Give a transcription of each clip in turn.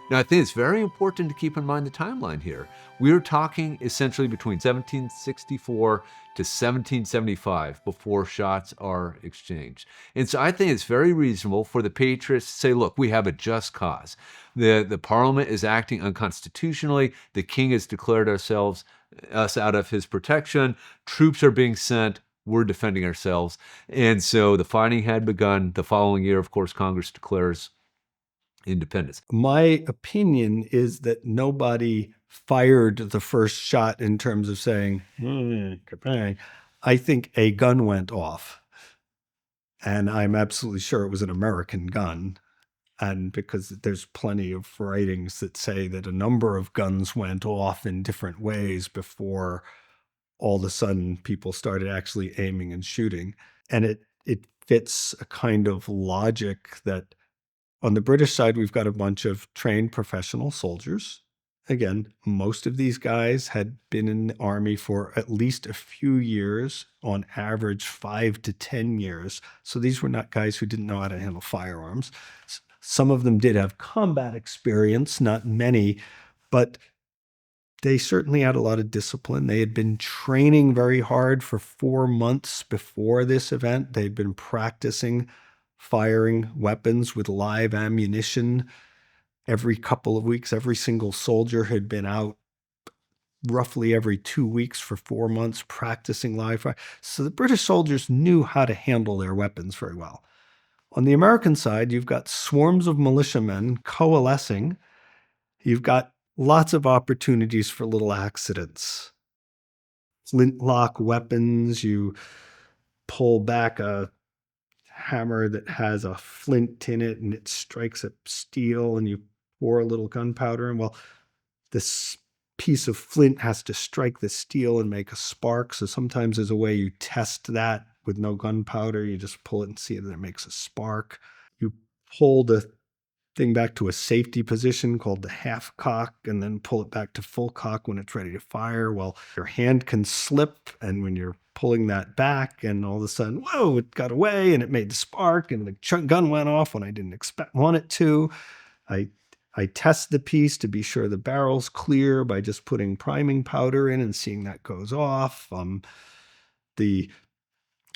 Now, I think it's very important to keep in mind the timeline here. We're talking essentially between 1764 to 1775 before shots are exchanged. And so I think it's very reasonable for the patriots to say, look, we have a just cause. The parliament is acting unconstitutionally. The king has declared us out of his protection. Troops are being sent. We're defending ourselves. And so the fighting had begun. The following year, of course, Congress declares independence. My opinion is that nobody fired the first shot in terms of saying, "Kabang." I think a gun went off. And I'm absolutely sure it was an American gun. And because there's plenty of writings that say that a number of guns went off in different ways before all of a sudden people started actually aiming and shooting. And it fits a kind of logic that on the British side, we've got a bunch of trained professional soldiers. Again, most of these guys had been in the army for at least a few years, on average 5 to 10 years. So these were not guys who didn't know how to handle firearms. Some of them did have combat experience, not many, but they certainly had a lot of discipline. They had been training very hard for 4 months before this event. They'd been practicing firing weapons with live ammunition every couple of weeks. Every single soldier had been out roughly every 2 weeks for 4 months practicing live fire. So the British soldiers knew how to handle their weapons very well. On the American side, you've got swarms of militiamen coalescing. You've got lots of opportunities for little accidents. Flintlock weapons, you pull back a hammer that has a flint in it and it strikes a steel and you pour a little gunpowder in. Well, this piece of flint has to strike the steel and make a spark. So sometimes there's a way you test that with no gunpowder. You just pull it and see that it makes a spark. You pull the thing back to a safety position called the half cock and then pull it back to full cock when it's ready to fire. Well, your hand can slip, and when you're pulling that back and all of a sudden, whoa, it got away and it made the spark and the gun went off when I didn't want it to. I test the piece to be sure the barrel's clear by just putting priming powder in and seeing that goes off. The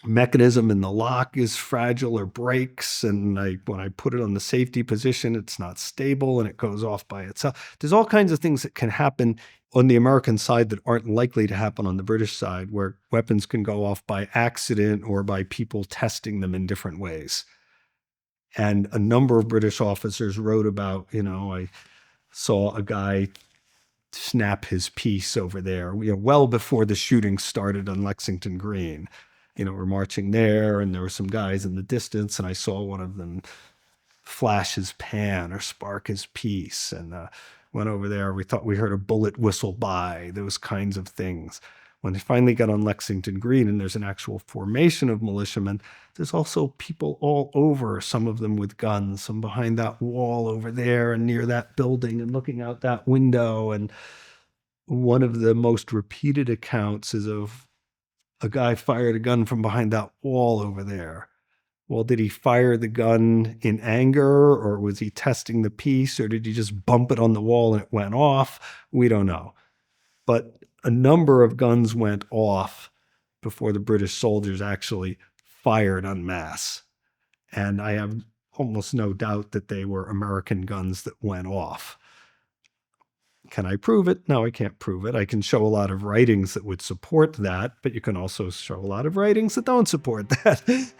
mechanism in the lock is fragile or breaks, and when I put it on the safety position, it's not stable and it goes off by itself. There's all kinds of things that can happen on the American side that aren't likely to happen on the British side, where weapons can go off by accident or by people testing them in different ways. And a number of British officers wrote about, I saw a guy snap his piece over there, well before the shooting started on Lexington Green. We're marching there, and there were some guys in the distance, and I saw one of them flash his pan or spark his piece, and went over there. We thought we heard a bullet whistle by, those kinds of things. When they finally got on Lexington Green and there's an actual formation of militiamen, there's also people all over, some of them with guns, some behind that wall over there and near that building and looking out that window. And one of the most repeated accounts is of a guy fired a gun from behind that wall over there. Well, did he fire the gun in anger, or was he testing the piece, or did he just bump it on the wall and it went off? We don't know. But a number of guns went off before the British soldiers actually fired en masse. And I have almost no doubt that they were American guns that went off. Can I prove it? No, I can't prove it. I can show a lot of writings that would support that, but you can also show a lot of writings that don't support that.